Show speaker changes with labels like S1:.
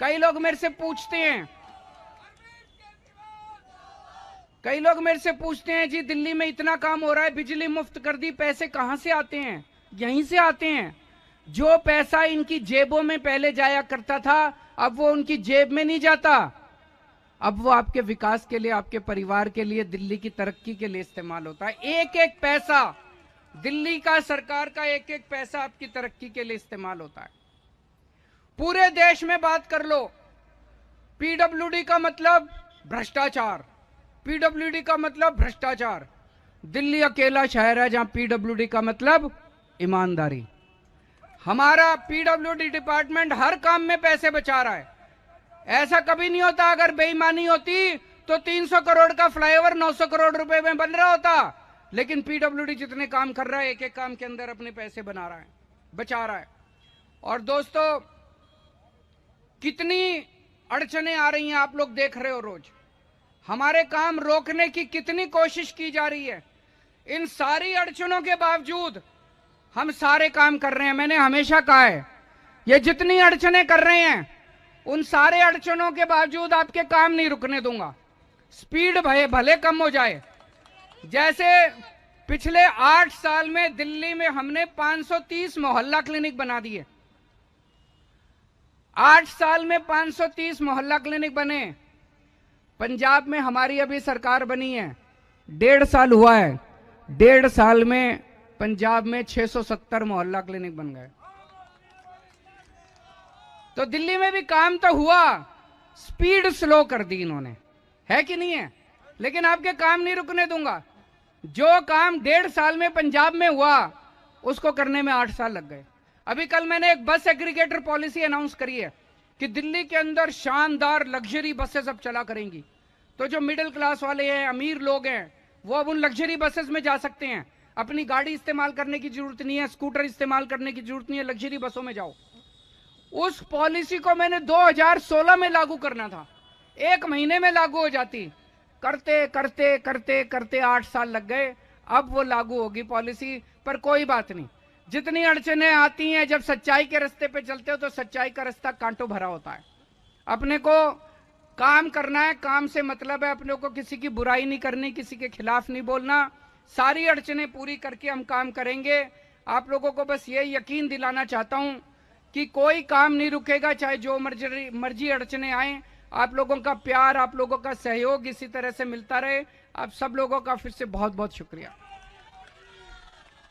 S1: कई लोग मेरे से पूछते हैं जी दिल्ली में इतना काम हो रहा है, बिजली मुफ्त कर दी, पैसे कहां से आते हैं? यहीं से आते हैं। जो पैसा इनकी जेबों में पहले जाया करता था, अब वो उनकी जेब में नहीं जाता, अब वो आपके विकास के लिए, आपके परिवार के लिए, दिल्ली की तरक्की के लिए इस्तेमाल होता है। एक एक पैसा, दिल्ली का सरकार का एक एक पैसा आपकी तरक्की के लिए इस्तेमाल होता है। पूरे देश में बात कर लो, पीडब्ल्यूडी का मतलब भ्रष्टाचार, पीडब्ल्यूडी का मतलब भ्रष्टाचार। दिल्ली अकेला शहर है जहां पीडब्ल्यूडी का मतलब ईमानदारी। हमारा पीडब्ल्यूडी डिपार्टमेंट हर काम में पैसे बचा रहा है। ऐसा कभी नहीं होता, अगर बेईमानी होती तो 300 करोड़ का फ्लाईओवर 900 करोड़ रुपए में बन रहा होता, लेकिन पीडब्ल्यूडी जितने काम कर रहा है, एक एक काम के अंदर अपने पैसे बना रहा है, बचा रहा है। और दोस्तों, कितनी अड़चने आ रही हैं, आप लोग देख रहे हो रोज। हमारे काम रोकने की कितनी कोशिश की जा रही है। इन सारी अड़चनों के बावजूद हम सारे काम कर रहे हैं। मैंने हमेशा कहा है, ये जितनी अड़चने कर रहे हैं, उन सारे अड़चनों के बावजूद आपके काम नहीं रुकने दूंगा। स्पीड भले कम हो जाए। जैसे पिछले 8 साल में दिल्ली में हमने 530 मोहल्ला क्लिनिक बना दिए। 8 साल में 530 मोहल्ला क्लिनिक बने। पंजाब में हमारी अभी सरकार बनी है, 1.5 साल हुआ है, 1.5 साल में पंजाब में 670 मोहल्ला क्लिनिक बन गए। तो दिल्ली में भी काम तो हुआ, स्पीड स्लो कर दी इन्होंने, है कि नहीं है? लेकिन आपके काम नहीं रुकने दूंगा। जो काम 1.5 साल में पंजाब में हुआ, उसको करने में 8 साल लग गए। अभी कल मैंने एक बस एग्रीगेटर पॉलिसी अनाउंस करी है कि दिल्ली के अंदर शानदार लग्जरी बसेस अब चला करेंगी। तो जो मिडिल क्लास वाले हैं, अमीर लोग हैं, वो अब उन लग्जरी बसेस में जा सकते हैं। अपनी गाड़ी इस्तेमाल करने की जरूरत नहीं है, स्कूटर इस्तेमाल करने की जरूरत नहीं है, लग्जरी बसों में जाओ। उस पॉलिसी को मैंने 2016 में लागू करना था, 1 महीने में लागू हो जाती। करते करते करते करते 8 साल लग गए। अब वो लागू होगी पॉलिसी, पर कोई बात नहीं। जितनी अड़चनें आती हैं, जब सच्चाई के रास्ते पे चलते हो तो सच्चाई का रास्ता कांटों भरा होता है। अपने को काम करना है, काम से मतलब है, अपने को किसी की बुराई नहीं करनी, किसी के खिलाफ नहीं बोलना। सारी अड़चनें पूरी करके हम काम करेंगे। आप लोगों को बस ये यकीन दिलाना चाहता हूं कि कोई काम नहीं रुकेगा, चाहे जो मर्जी अड़चने आए। आप लोगों का प्यार, आप लोगों का सहयोग इसी तरह से मिलता रहे। आप सब लोगों का फिर से बहुत बहुत शुक्रिया।